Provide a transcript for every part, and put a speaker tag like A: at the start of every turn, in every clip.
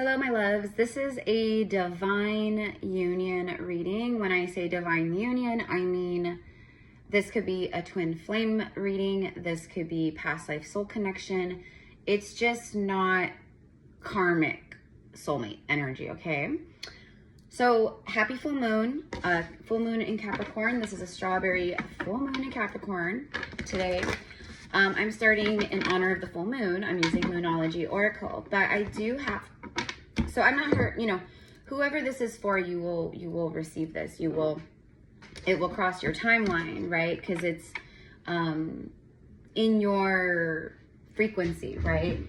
A: Hello, my loves. This is a divine union reading. When I say divine union, I mean this could be a twin flame reading. This could be past life soul connection. It's just not karmic soulmate energy, okay? So happy full moon in Capricorn. This is a strawberry full moon in Capricorn today. I'm starting in honor of the full moon. I'm using Moonology Oracle, but I do have, so I'm not her, you know, whoever this is for, you will receive this. It will cross your timeline, right? Because it's in your frequency, right?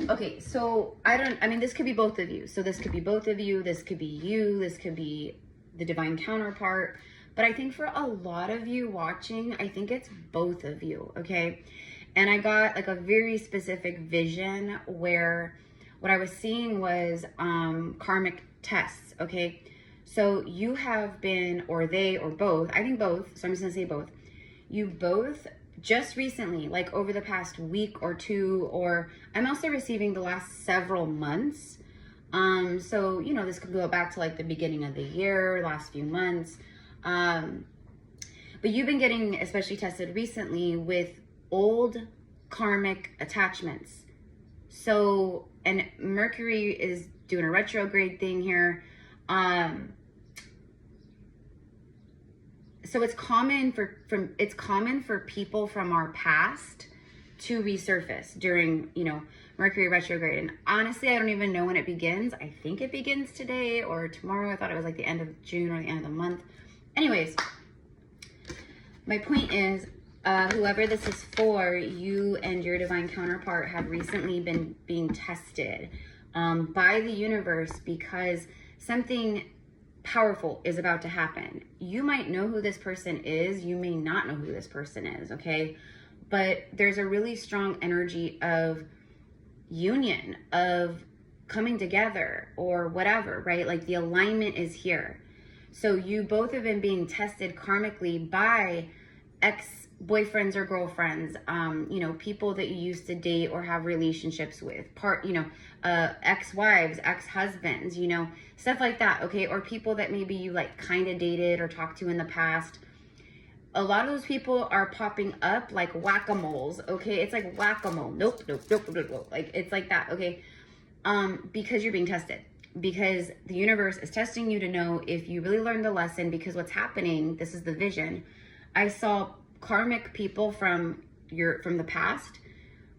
A: Okay, so I mean, this could be both of you. So this could be both of you. This could be you. This could be the divine counterpart. But I think for a lot of you watching, I think it's both of you, okay? And I got like a very specific vision where what I was seeing was karmic tests, okay? So you have been, or they, or both, I think both, so I'm just gonna say both. You both just recently, like over the past week or two, or I'm also receiving the last several months. So, you know, this could go back to like the beginning of the year, last few months. But you've been getting especially tested recently with old karmic attachments. So, and Mercury is doing a retrograde thing here. So it's common for people from our past to resurface during, you know, Mercury retrograde. And honestly, I don't even know when it begins. I think it begins today or tomorrow. I thought it was like the end of June or the end of the month. Anyways, my point is, whoever this is for, you and your divine counterpart have recently been being tested by the universe because something powerful is about to happen. You might know who this person is. You may not know who this person is, okay? But there's a really strong energy of union, of coming together or whatever, right? Like the alignment is here. So you both have been being tested karmically by ex-boyfriends or girlfriends, you know, people that you used to date or have relationships with, ex-wives, ex-husbands, you know, stuff like that, okay? Or people that maybe you like kind of dated or talked to in the past. A lot of those people are popping up like whack-a-moles, okay? It's like whack-a-mole. Nope. Like, it's like that, okay? Because you're being tested. Because the universe is testing you to know if you really learned the lesson. Because what's happening, this is the vision. I saw karmic people from the past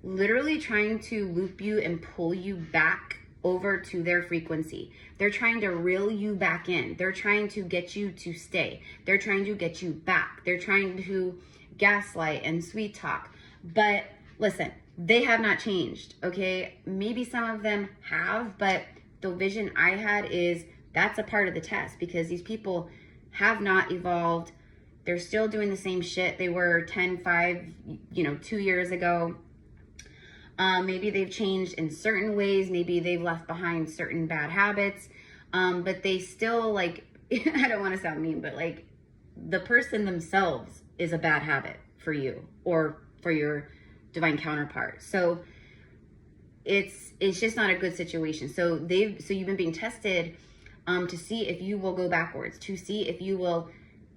A: literally trying to loop you and pull you back over to their frequency. They're trying to reel you back in. They're trying to get you to stay. They're trying to get you back. They're trying to gaslight and sweet talk. But listen, they have not changed, okay? Maybe some of them have, but the vision I had is that's a part of the test because these people have not evolved. They're still doing the same shit they were 10, 5, you know, 2 years ago. Maybe they've changed in certain ways. Maybe they've left behind certain bad habits. But they still, like, I don't want to sound mean, but like the person themselves is a bad habit for you or for your divine counterpart. So it's just not a good situation. So you've been being tested to see if you will go backwards, to see if you will,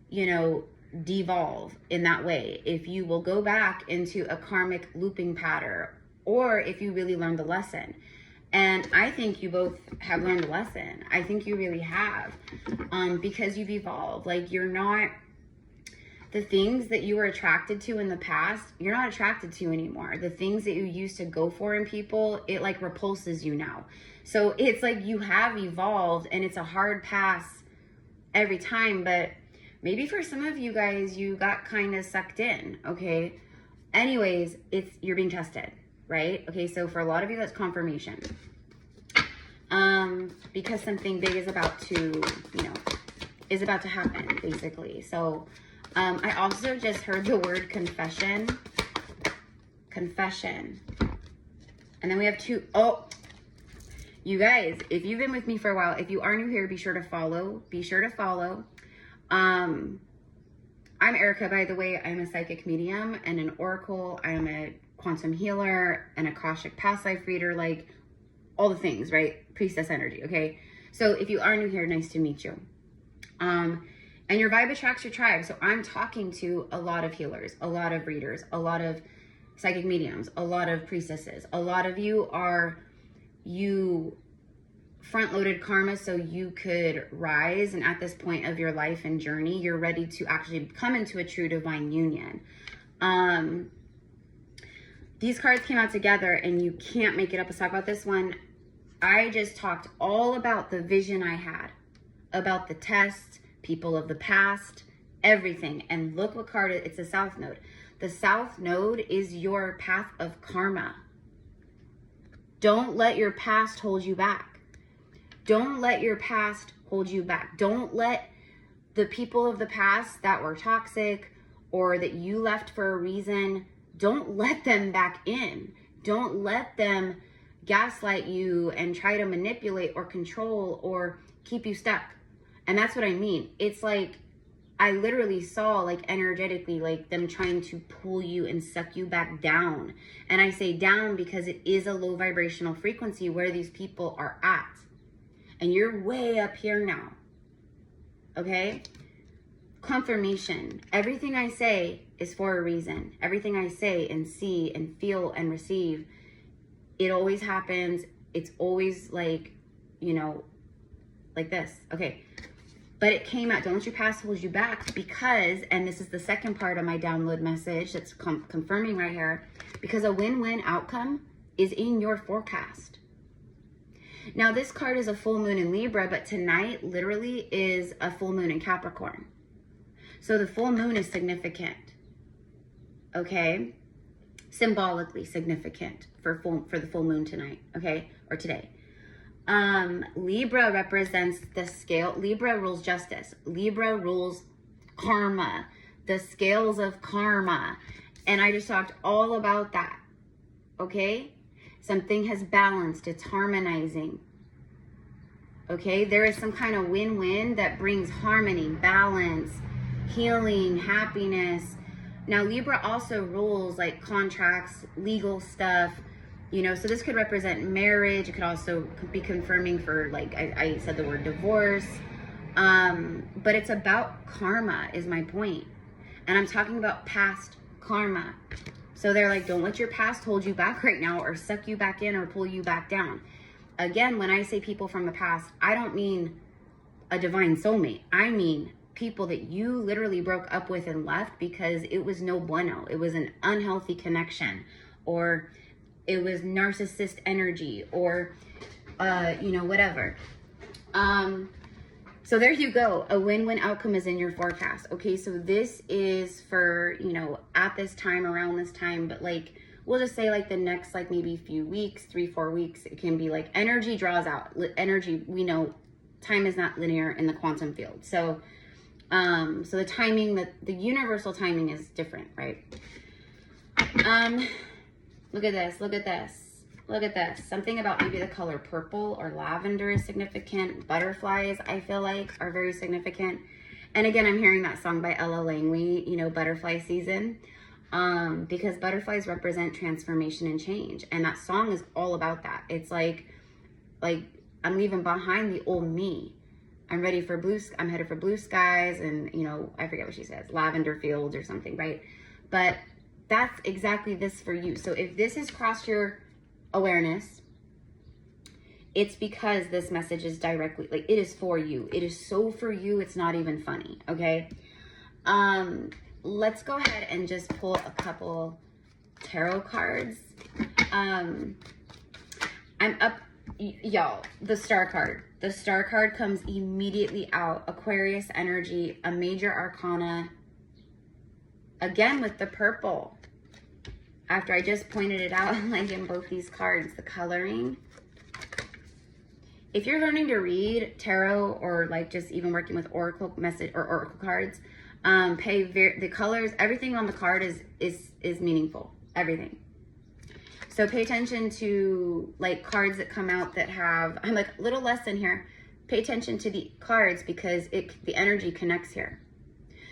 A: you know, devolve in that way, if you will go back into a karmic looping pattern, or if you really learned the lesson. And I think you both have learned the lesson. I think you really have, because you've evolved. Like, you're not, the things that you were attracted to in the past, you're not attracted to anymore. The things that you used to go for in people, it like repulses you now. So it's like you have evolved and it's a hard pass every time, but maybe for some of you guys, you got kind of sucked in, okay? Anyways, you're being tested, right? Okay, so for a lot of you, that's confirmation. Because something big is about to, you know, is about to happen, basically. So I also just heard the word confession. Confession. And then we have two. Oh, you guys, if you've been with me for a while, if you are new here, be sure to follow. Be sure to follow. I'm Erica, by the way. I'm a psychic medium and an oracle. I am a quantum healer, an Akashic past life reader. Like, all the things, right? Priestess energy, okay? So if you are new here, nice to meet you. And your vibe attracts your tribe. So I'm talking to a lot of healers, a lot of readers, a lot of psychic mediums, a lot of priestesses. A lot of you front-loaded karma so you could rise, and at this point of your life and journey, you're ready to actually come into a true divine union. These cards came out together, and you can't make it up. Let's talk about this one. I just talked all about the vision I had, about the test, people of the past, everything. And look what card it's the South Node. The South Node is your path of karma. Don't let your past hold you back. Don't let your past hold you back. Don't let the people of the past that were toxic or that you left for a reason, don't let them back in. Don't let them gaslight you and try to manipulate or control or keep you stuck. And that's what I mean. It's like, I literally saw like energetically, like them trying to pull you and suck you back down. And I say down because it is a low vibrational frequency where these people are at. And you're way up here now. Okay? Confirmation. Everything I say is for a reason. Everything I say and see and feel and receive, it always happens. It's always like, you know, like this. Okay. But it came out, don't let your past hold you back because, and this is the second part of my download message that's confirming right here, because a win-win outcome is in your forecast. Now, this card is a full moon in Libra, but tonight literally is a full moon in Capricorn. So the full moon is significant, okay? Symbolically significant for the full moon tonight, okay? Or today. Libra represents the scale. Libra rules justice. Libra rules karma, the scales of karma. And I just talked all about that, okay? Something has balanced, it's harmonizing, okay? There is some kind of win-win that brings harmony, balance, healing, happiness. Now, Libra also rules like contracts, legal stuff, you know, so this could represent marriage. It could also be confirming for, like, I said the word divorce. But it's about karma is my point. And I'm talking about past karma. So they're like, don't let your past hold you back right now or suck you back in or pull you back down. Again, when I say people from the past, I don't mean a divine soulmate. I mean people that you literally broke up with and left because it was no bueno. It was an unhealthy connection, or it was narcissist energy, or, you know, whatever. So there you go. A win-win outcome is in your forecast. Okay, so this is for, you know, at this time, around this time, but like, we'll just say like the next, like maybe few weeks, 3-4 weeks, it can be like energy draws out. Energy, we know time is not linear in the quantum field. So, so the timing, the universal timing is different, right? Look at this, look at this, look at this. Something about maybe the color purple or lavender is significant. Butterflies, I feel like, are very significant. And again, I'm hearing that song by Ella Langley, you know, Butterfly Season, because butterflies represent transformation and change. And that song is all about that. It's like I'm leaving behind the old me. I'm headed for blue skies, and, you know, I forget what she says, lavender fields or something, right? But that's exactly this for you. So if this has crossed your awareness, it's because this message is directly, like, it is for you. It is so for you, it's not even funny, okay? Let's go ahead and just pull a couple tarot cards. I'm up, y'all, the star card. The star card comes immediately out. Aquarius energy, a major arcana. Again with the purple. After I just pointed it out, like in both these cards, the coloring. If you're learning to read tarot, or like just even working with oracle message or oracle cards, the colors, everything on the card is meaningful. Everything. So pay attention to like cards that come out that have, I'm like a little lesson here. Pay attention to the cards because the energy connects here.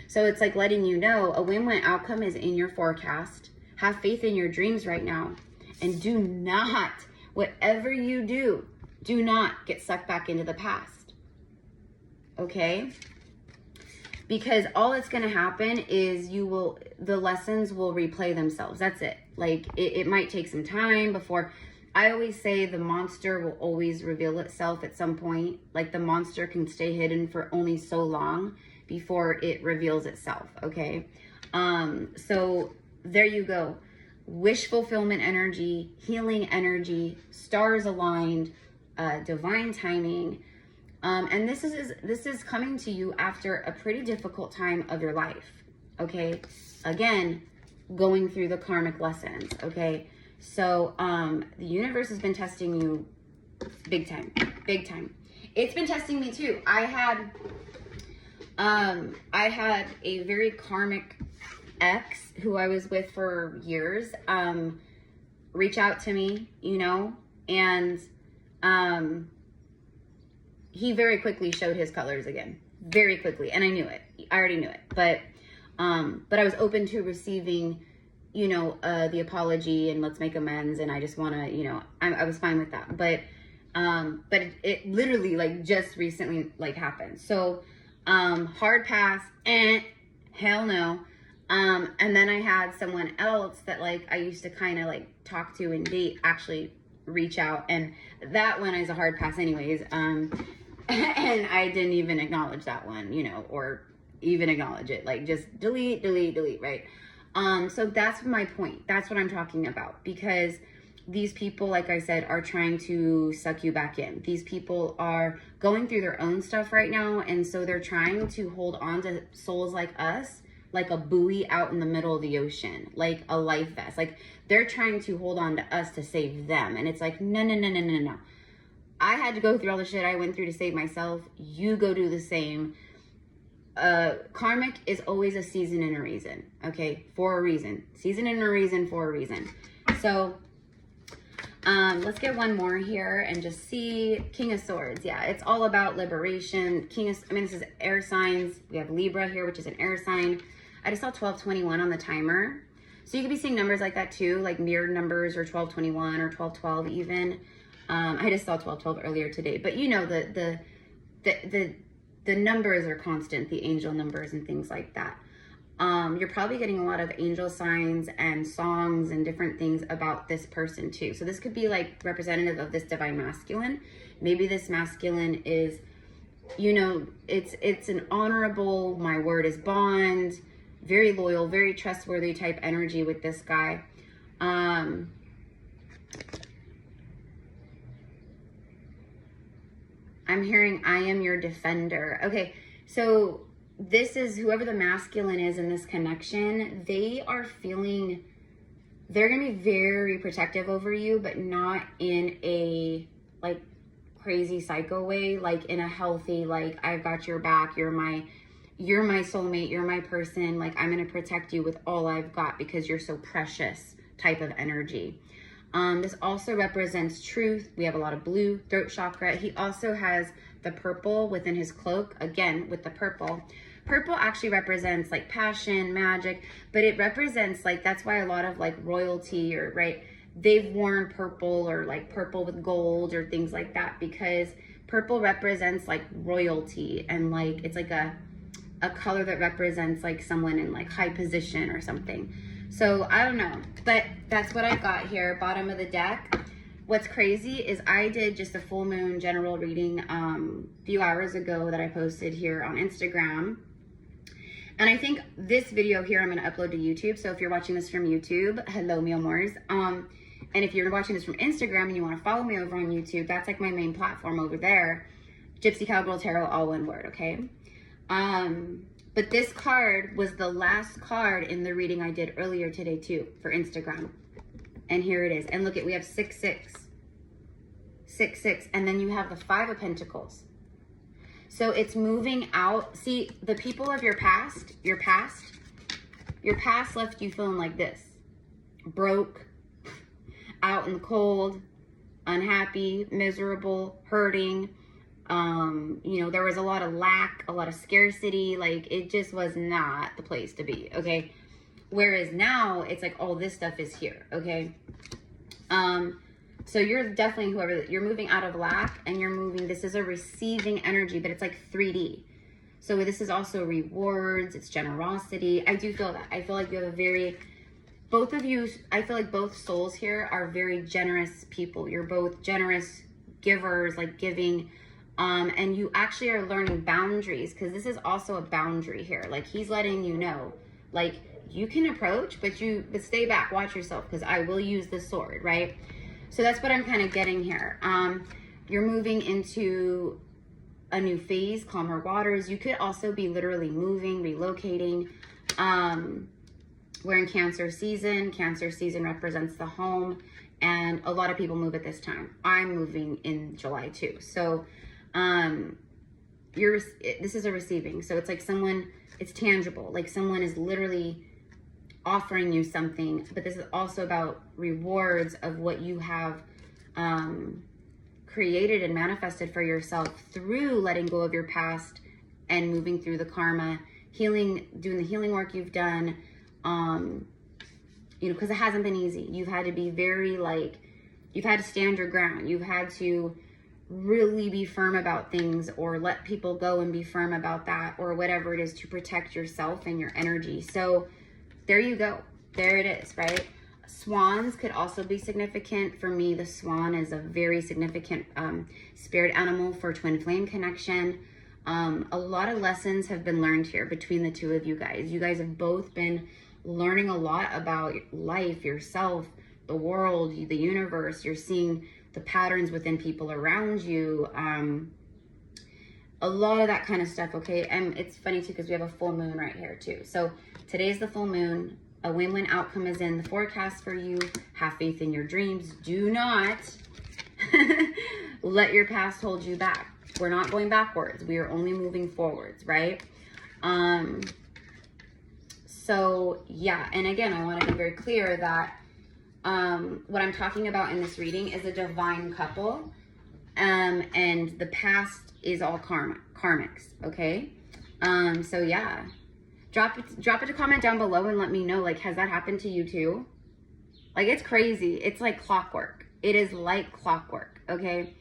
A: So it's like letting you know a win-win outcome is in your forecast. Have faith in your dreams right now. And do not Whatever you do, do not get sucked back into the past. Okay? Because all that's going to happen is the lessons will replay themselves. That's it. Like, it might take some time before. I always say the monster will always reveal itself at some point. Like, the monster can stay hidden for only so long before it reveals itself. Okay? So there you go. Wish fulfillment energy, healing energy, stars aligned, divine timing. And this is coming to you after a pretty difficult time of your life. Okay? Again, going through the karmic lessons. Okay? So, the universe has been testing you big time. Big time. It's been testing me too. I had a very karmic ex who I was with for years, reach out to me, you know, and, he very quickly showed his colors again, very quickly. And I knew it. I already knew it, but I was open to receiving, you know, the apology and let's make amends. And I just want to, you know, I was fine with that, but it literally like just recently like happened. So, hard pass, hell no. And then I had someone else that like I used to kind of like talk to and date actually reach out, and that one is a hard pass anyways. And I didn't even acknowledge that one, you know, or even acknowledge it, like just delete, right? So that's my point. That's what I'm talking about, because these people, like I said, are trying to suck you back in. These people are going through their own stuff right now, and so they're trying to hold on to souls like us, like a buoy out in the middle of the ocean, like a life vest. Like, they're trying to hold on to us to save them. And it's like, no. I had to go through all the shit I went through to save myself. You go do the same. Karmic is always a season and a reason, okay? For a reason. Season and a reason for a reason. So, let's get one more here and just see. King of Swords. Yeah, it's all about liberation. This is air signs. We have Libra here, which is an air sign. I just saw 1221 on the timer. So you could be seeing numbers like that too, like mirrored numbers, or 1221 or 1212 even. I just saw 1212 earlier today, but you know, the numbers are constant, the angel numbers and things like that. You're probably getting a lot of angel signs and songs and different things about this person too. So this could be like representative of this divine masculine. Maybe this masculine is, you know, it's an honorable, my word is bond, very loyal, very trustworthy type energy with this guy. I'm hearing, I am your defender. Okay, so this is whoever the masculine is in this connection. They are feeling, they're going to be very protective over you, but not in a like crazy psycho way, like in a healthy, like I've got your back, you're my soulmate, you're my person, like I'm going to protect you with all I've got because you're so precious type of energy. This also represents truth. We have a lot of blue, throat chakra. He also has the purple within his cloak, again with the purple. Purple actually represents like passion, magic, but it represents like, that's why a lot of like royalty, or right, they've worn purple, or like purple with gold or things like that, because purple represents like royalty, and like it's like a color that represents like someone in like high position or something. So I don't know, but that's what I got here, bottom of the deck. What's crazy is I did just a full moon general reading a few hours ago that I posted here on Instagram. And I think this video here I'm going to upload to YouTube. So if you're watching this from YouTube, hello, mi amors. And if you're watching this from Instagram and you want to follow me over on YouTube, that's like my main platform over there. GypsyCowgirlTarot, all one word, okay? But this card was the last card in the reading I did earlier today too for Instagram. And here it is. And look, we have 6-6. 6-6. And then you have the 5 of Pentacles. So it's moving out. See, the people of your past left you feeling like this. Broke, out in the cold, unhappy, miserable, hurting. You know, there was a lot of lack, a lot of scarcity. Like, it just was not the place to be, okay? Whereas now, it's like all this stuff is here, okay? So you're definitely whoever, you're moving out of lack and you're moving, this is a receiving energy, but it's like 3D. So this is also rewards, it's generosity. I do feel that. I feel like you have a very, both of you, I feel like both souls here are very generous people. You're both generous givers, like giving, and you actually are learning boundaries, because this is also a boundary here. Like he's letting you know, like you can approach, but stay back, watch yourself, because I will use the sword, right? So that's what I'm kind of getting here. You're moving into a new phase, calmer waters. You could also be literally moving, relocating. We're in Cancer season. Cancer season represents the home, and a lot of people move at this time. I'm moving in July too. So this is a receiving. So it's like someone, it's tangible. Like someone is literally offering you something, but this is also about rewards of what you have created and manifested for yourself through letting go of your past and moving through the karma, healing, doing the healing work you've done, you know, because it hasn't been easy. You've had to be very, like, you've had to stand your ground. You've had to really be firm about things, or let people go and be firm about that, or whatever it is, to protect yourself and your energy. So there you go. There it is, right? Swans could also be significant. For me, the swan is a very significant spirit animal for twin flame connection. A lot of lessons have been learned here between the two of you guys. You guys have both been learning a lot about life, yourself, the world, the universe. You're seeing the patterns within people around you. A lot of that kind of stuff, okay? And it's funny too, because we have a full moon right here too. So today's the full moon. A win-win outcome is in the forecast for you. Have faith in your dreams. Do not let your past hold you back. We're not going backwards. We are only moving forwards, right? So yeah, and again, I want to be very clear that what I'm talking about in this reading is a divine couple, and the past is all karmics, okay? So yeah. Drop it a comment down below and let me know, like, has that happened to you too? Like, it's crazy. It's like clockwork. It is like clockwork, okay?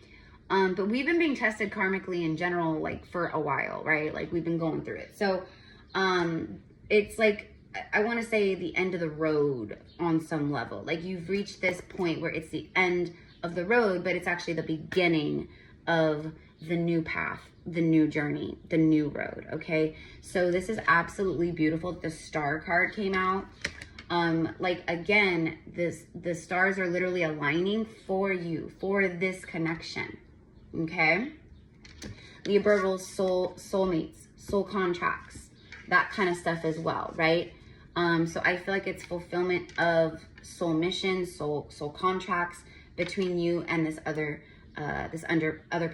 A: But we've been being tested karmically in general, like, for a while, right? Like, we've been going through it. So, it's like, I want to say the end of the road on some level. Like, you've reached this point where it's the end of the road, but it's actually the beginning of the new path, the new journey, the new road, okay? So this is absolutely beautiful. The star card came out. Like, again, the stars are literally aligning for you, for this connection, okay? Libra rules soulmates, soul contracts, that kind of stuff as well, right? So I feel like it's fulfillment of soul missions, soul contracts between you and this other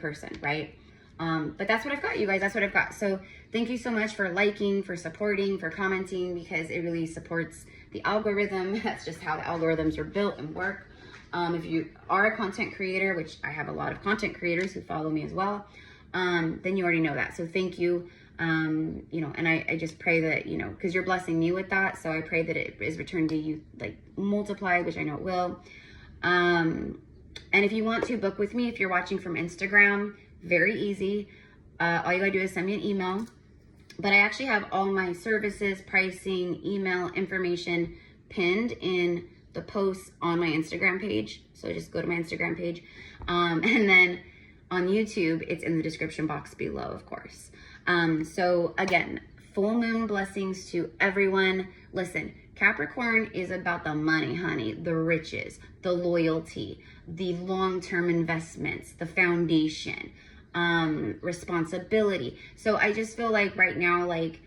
A: person, right? But that's what I've got, you guys. That's what I've got. So thank you so much for liking, for supporting, for commenting, because it really supports the algorithm. That's just how the algorithms are built and work. If you are a content creator, which I have a lot of content creators who follow me as well, then you already know that. So thank you. You know, and I just pray that, you know, because you're blessing me with that. So I pray that it is returned to you, like, multiplied, which I know it will. And if you want to book with me, if you're watching from Instagram, very easy. All you gotta do is send me an email. But I actually have all my services, pricing, email information pinned in the posts on my Instagram page. So just go to my Instagram page. And then on YouTube, it's in the description box below, of course. So again, full moon blessings to everyone. Listen, Capricorn is about the money, honey, the riches, the loyalty, the long-term investments, the foundation, responsibility. So I just feel like right now, like,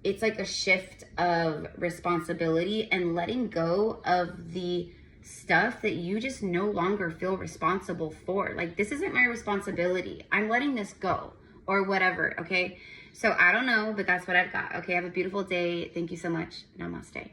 A: it's like a shift of responsibility and letting go of the stuff that you just no longer feel responsible for. Like, this isn't my responsibility. I'm letting this go, or whatever, okay? So I don't know, but that's what I've got. Okay, have a beautiful day. Thank you so much. Namaste.